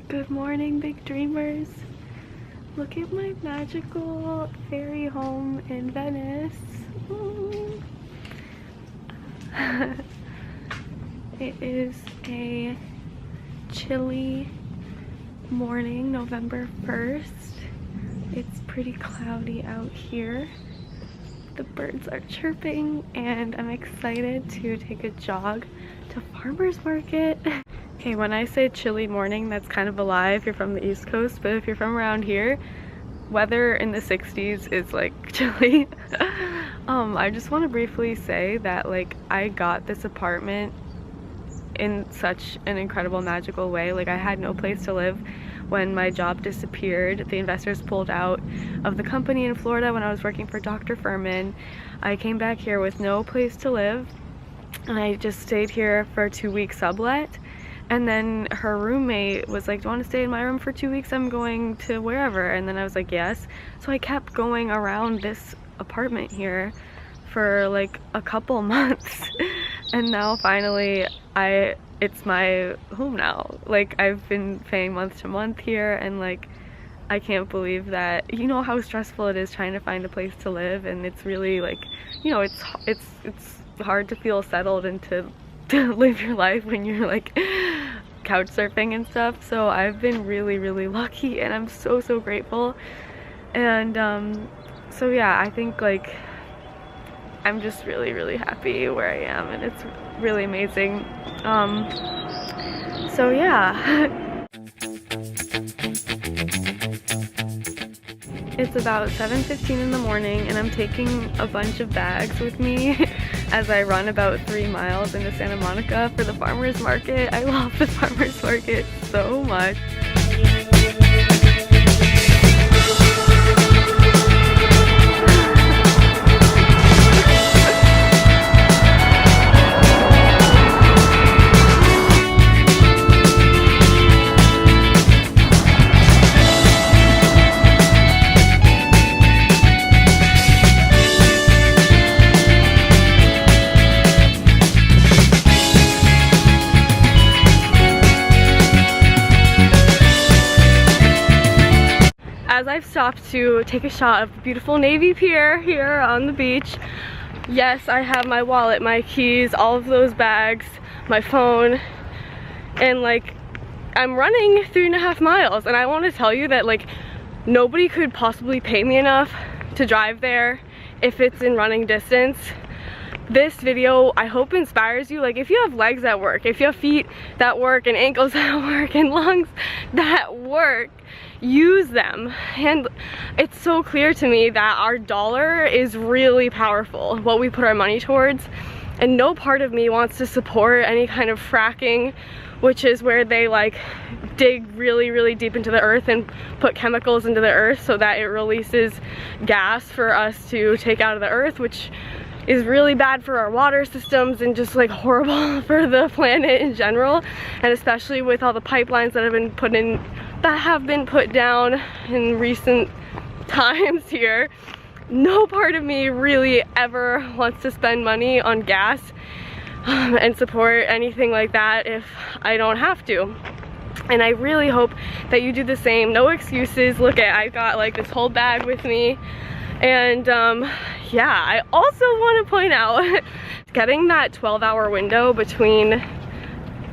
Good morning, big dreamers. Look at my magical fairy home in Venice. Ooh. It is a chilly morning, November 1st. It's pretty cloudy out here. The birds are chirping and I'm excited to take a jog to farmer's market. Okay, when I say chilly morning, that's kind of a lie if you're from the East Coast, but if you're from around here, weather in the 60s is like chilly. I just want to briefly say that like I got this apartment in such an incredible, magical way. Like I had no place to live when my job disappeared. The investors pulled out of the company in Florida when I was working for Dr. Furman. I came back here with no place to live and I just stayed here for a 2-week sublet. And then her roommate was like, do you want to stay in my room for 2 weeks? I'm going to wherever. And then I was like, yes. So I kept going around this apartment here for like a couple months. And now finally it's my home now. Like I've been paying month to month here and like I can't believe that, you know how stressful it is trying to find a place to live, and it's really like, you know, it's hard to feel settled and to live your life when you're like couch surfing and stuff. So I've been really, really lucky and I'm so, so grateful. And so yeah, I think like I'm just really, really happy where I am and it's really amazing. So yeah. It's about 7:15 in the morning and I'm taking a bunch of bags with me as I run about 3 miles into Santa Monica for the farmer's market. I love the farmer's market so much. As I've stopped to take a shot of the beautiful Navy Pier here on the beach, yes, I have my wallet, my keys, all of those bags, my phone, and like I'm running 3.5 miles, and I want to tell you that like nobody could possibly pay me enough to drive there if it's in running distance. This video, I hope, inspires you. Like if you have legs that work, if you have feet that work and ankles that work and lungs that work, use them. And it's so clear to me that our dollar is really powerful, what we put our money towards, and no part of me wants to support any kind of fracking, which is where they like dig really, really deep into the earth and put chemicals into the earth so that it releases gas for us to take out of the earth, which is really bad for our water systems and just like horrible for the planet in general. And especially with all the pipelines that have been put down in recent times here, no part of me really ever wants to spend money on gas and support anything like that if I don't have to. And I really hope that you do the same. No excuses. Look at, I've got like this whole bag with me. And yeah, I also want to point out getting that 12-hour window between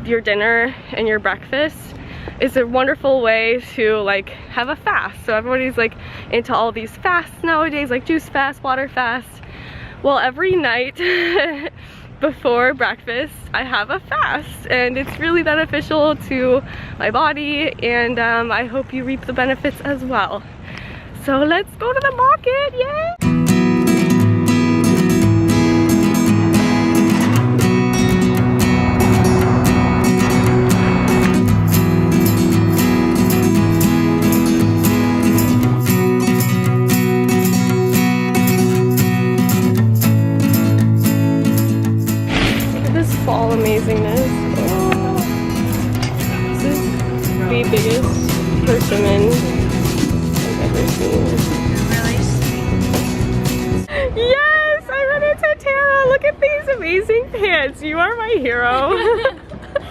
your dinner and your breakfast is a wonderful way to like have a fast. So everybody's like into all these fasts nowadays, like juice fast, water fast. Well, every night before breakfast I have a fast, and it's really beneficial to my body, and I hope you reap the benefits as well. So let's go to the market, yay! Look at this fall amazingness. Oh. This is the biggest persimmon I've ever seen. Really sweet. Look at these amazing pants. You are my hero.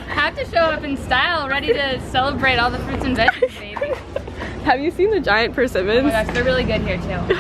Have to show up in style, ready to celebrate all the fruits and veggies, baby. Have you seen the giant persimmons? Oh my gosh, they're really good here too.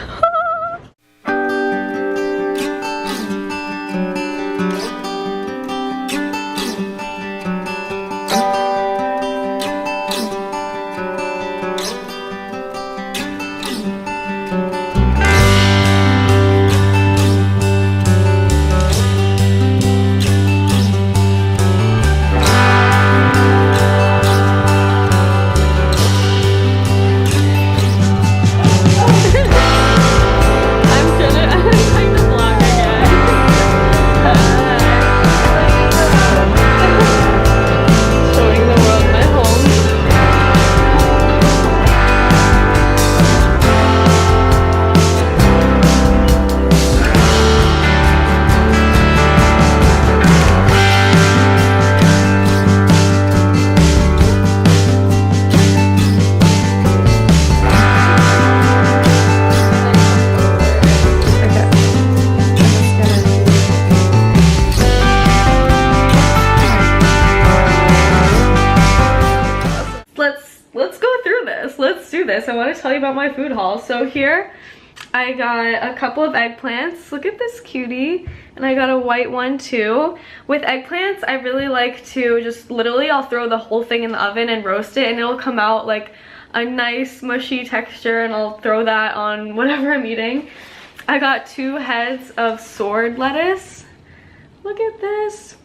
I want to tell you about my food haul. So here I got a couple of eggplants. Look at this cutie. And I got a white one too. With eggplants, I really like to just literally, I'll throw the whole thing in the oven and roast it, and it'll come out like a nice mushy texture, and I'll throw that on whatever I'm eating. I got 2 heads of sword lettuce. Look at this.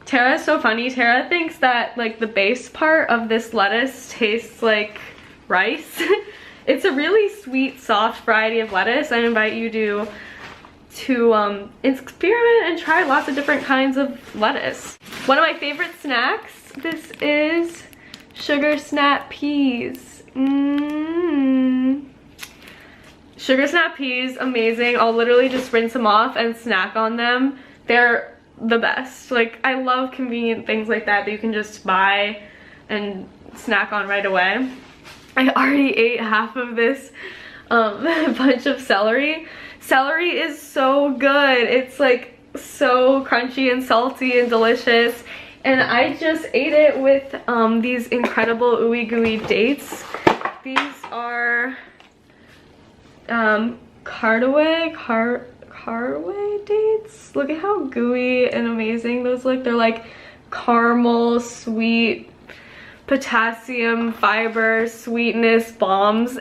Tara's so funny. Tara thinks that like the base part of this lettuce tastes like rice. It's a really sweet, soft variety of lettuce. I invite you to experiment and try lots of different kinds of lettuce. One of my favorite snacks, this is sugar snap peas. Sugar snap peas, amazing. I'll literally just rinse them off and snack on them. They're the best. Like, I love convenient things like that you can just buy and snack on right away. I already ate half of this bunch of celery. Celery is so good. It's like so crunchy and salty and delicious. And I just ate it with these incredible ooey gooey dates. These are caraway dates. Look at how gooey and amazing those look. They're like caramel, sweet, potassium, fiber, sweetness bombs.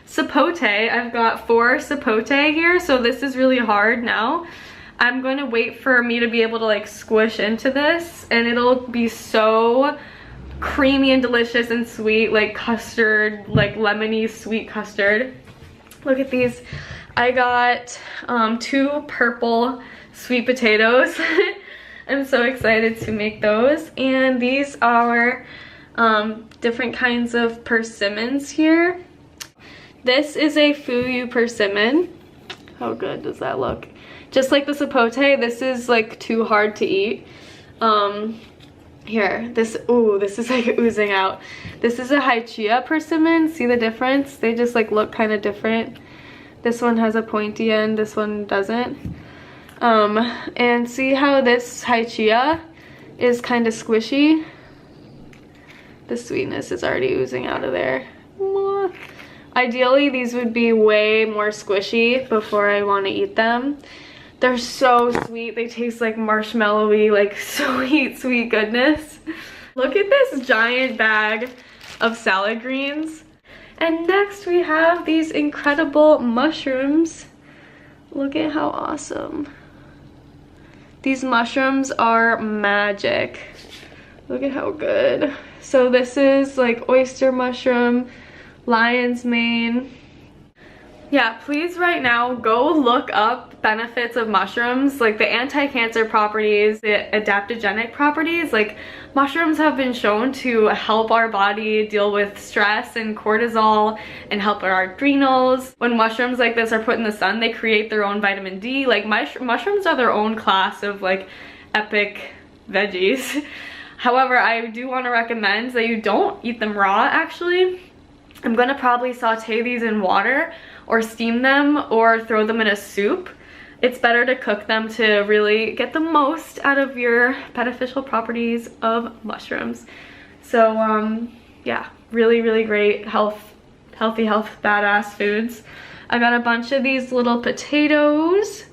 Sapote, I've got 4 sapote here, so this is really hard now. I'm going to wait for me to be able to like squish into this, and it'll be so creamy and delicious and sweet, like custard, like lemony sweet custard. Look at these. I got 2 purple sweet potatoes. I'm so excited to make those. And these are different kinds of persimmons here. This is a fuyu persimmon. How good does that look? Just like the sapote, this is like too hard to eat. Here, this is like oozing out. This is a haichia persimmon. See the difference? They just like look kind of different. This one has a pointy end, this one doesn't. And see how this haichia is kind of squishy? The sweetness is already oozing out of there. Mwah. Ideally, these would be way more squishy before I want to eat them. They're so sweet. They taste like marshmallowy, like sweet, sweet goodness. Look at this giant bag of salad greens. And next we have these incredible mushrooms. Look at how awesome. These mushrooms are magic. Look at how good. So this is like oyster mushroom, lion's mane. Yeah, please right now go look up benefits of mushrooms, like the anti-cancer properties, the adaptogenic properties. Like mushrooms have been shown to help our body deal with stress and cortisol and help our adrenals. When mushrooms like this are put in the sun, they create their own vitamin D. Like mushrooms are their own class of like epic veggies. However, I do want to recommend that you don't eat them raw actually. I'm gonna probably saute these in water or steam them or throw them in a soup. it's better to cook them to really get the most out of your beneficial properties of mushrooms. So yeah, really, really great healthy, badass foods. I got a bunch of these little potatoes.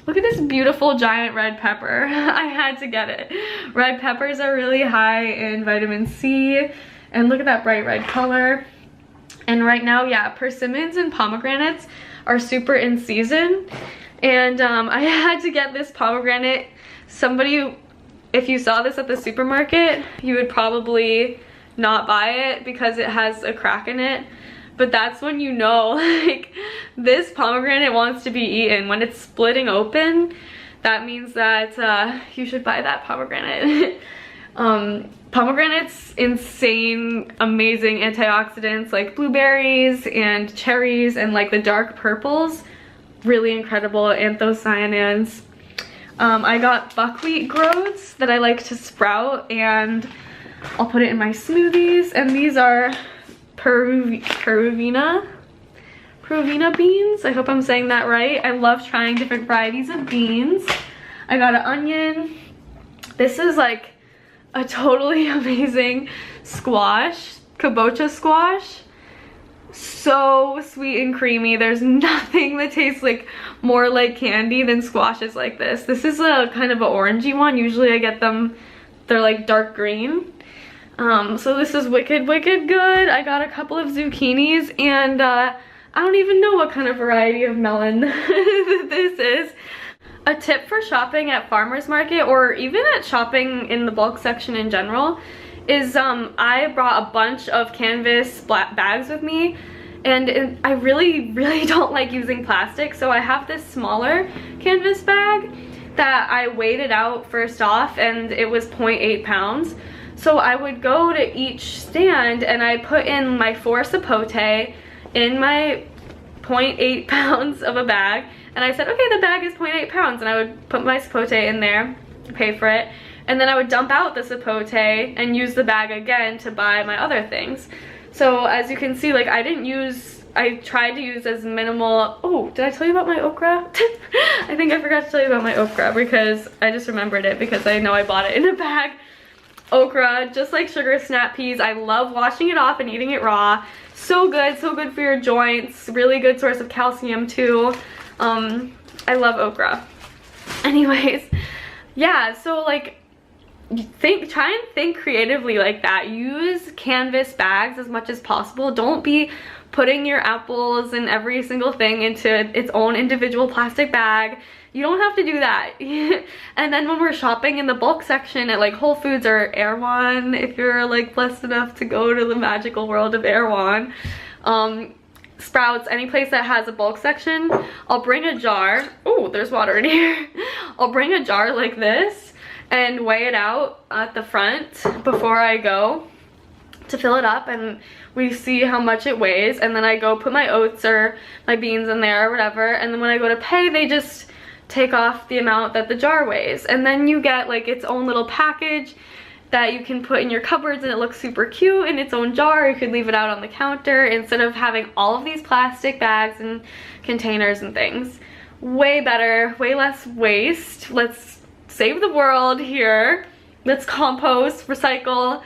Look at this beautiful giant red pepper. I had to get it. Red peppers are really high in vitamin C, and look at that bright red color. And right now, yeah, persimmons and pomegranates are super in season. And I had to get this pomegranate. Somebody, if you saw this at the supermarket, you would probably not buy it because it has a crack in it. But that's when you know, like, this pomegranate wants to be eaten. When it's splitting open, that means that you should buy that pomegranate. Pomegranates, insane, amazing antioxidants like blueberries and cherries and like the dark purples. Really incredible anthocyanins. I got buckwheat groats that I like to sprout, and I'll put it in my smoothies. And these are Peruvina beans. I hope I'm saying that right. I love trying different varieties of beans. I got an onion. This is like a totally amazing squash, kabocha squash. So sweet and creamy. There's nothing that tastes like more like candy than squashes like this. This is a kind of an orangey one. Usually I get them, they're like dark green. So this is wicked good. I got a couple of zucchinis, and I don't even know what kind of variety of melon this is. A tip for shopping at farmers market, or even at shopping in the bulk section in general, is I brought a bunch of canvas bags with me, and I really don't like using plastic, so I have this smaller canvas bag that I weighed it out first off, and it was 0.8 pounds. So I would go to each stand and I put in my 4 sapote in my 0.8 pounds of a bag, and I said, okay, the bag is 0.8 pounds, and I would put my sapote in there, pay for it, and then I would dump out the sapote and use the bag again to buy my other things. So as you can see, like, I tried to use as minimal. Oh, did I tell you about my okra? I think I forgot to tell you about my okra because I just remembered it because I know I bought it in a bag. Okra, just like sugar snap peas, I love washing it off and eating it raw. So good for your joints. Really good source of calcium too. I love okra. Anyways, yeah, so like, try and think creatively like that. Use canvas bags as much as possible. Don't be putting your apples and every single thing into its own individual plastic bag. You don't have to do that. And then when we're shopping in the bulk section at like Whole Foods or Erewhon, if you're like blessed enough to go to the magical world of Erewhon, Sprouts, any place that has a bulk section, I'll bring a jar. Oh, there's water in here. I'll bring a jar like this and weigh it out at the front before I go to fill it up, and we see how much it weighs, and then I go put my oats or my beans in there or whatever, and then when I go to pay, they just take off the amount that the jar weighs, and then you get like its own little package that you can put in your cupboards, and it looks super cute in its own jar. You could leave it out on the counter instead of having all of these plastic bags and containers and things. Way better, way less waste. Let's save the world here. Let's compost, recycle,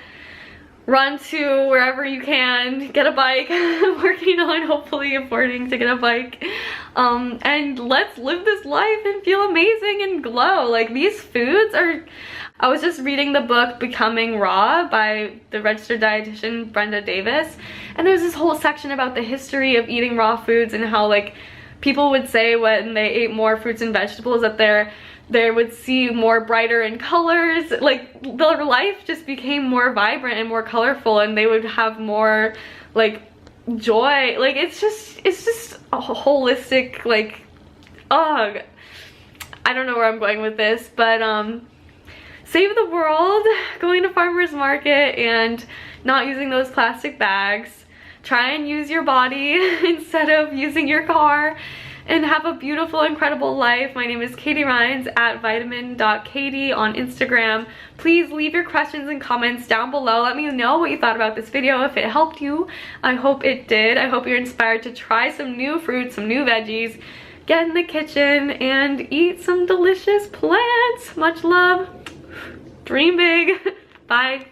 run to wherever you can, get a bike. I'm working on hopefully affording to get a bike. And let's live this life and feel amazing and glow. Like, these foods are, I was just reading the book Becoming Raw by the registered dietitian Brenda Davis, and there's this whole section about the history of eating raw foods and how like people would say when they ate more fruits and vegetables that they would see more brighter in colors, like their life just became more vibrant and more colorful, and they would have more like joy. Like, it's just a holistic, like, ugh, I don't know where I'm going with this, but save the world, going to farmers market and not using those plastic bags. Try and use your body instead of using your car, and have a beautiful, incredible life. My name is Katie Rhines at vitamin.katie on Instagram. Please leave your questions and comments down below. Let me know what you thought about this video, if it helped you. I hope it did. I hope you're inspired to try some new fruits, some new veggies, get in the kitchen and eat some delicious plants. Much love. Dream big. Bye.